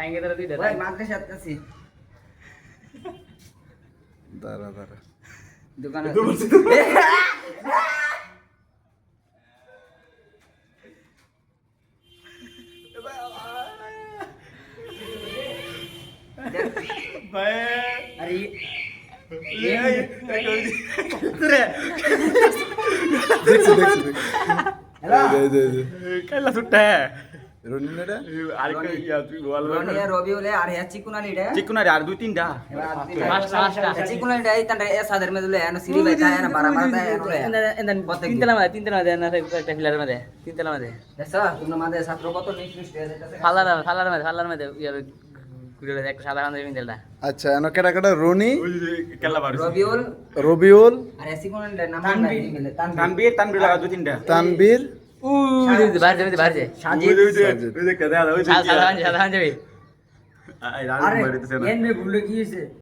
আঙ্গে ধরে দুইটা ভাই মাদ্রাসা আছি দাঁড়া দোকানে ভাই আরে দেখছি হ্যালো কাইলা সুট্টা রনিনাটা আরেকটা ইয়া তুই বল রনিয়া রবিউলে আর হ্যাঁ চিকুনালিটা চিকুনারি আর দুই তিনটা পাঁচটা চিকুনালিটা এই তান্ডা এ সাদের মেদুলে এনো সিরি বাইতা এনো বারামাতা এনো তিনতলা মাঝে না একটা ফিলারের মাঝে তিনতলা মাঝে দেখছো তুমি আমাদের ছাত্র কত নিকৃষ্ট হয়ে যাইতাছে ফালার মাঝে ইয়ার কুড়িয়ে একটা সাদা কান্দের মিন্দেলটা আচ্ছা এনো কেটা রনি ওই যে কেলা বারু রবিউল রবিউল আর চিকুনালিটা নাম মিলে তানবীর লাগা দুই তিনটা তানবীর বাইরে যায় সাজিদ ওই যে কেদা ওই যে সাদা পাঞ্জাবি আই আরে রাজ মারিতেছে না এনে ভুলে কি হইছে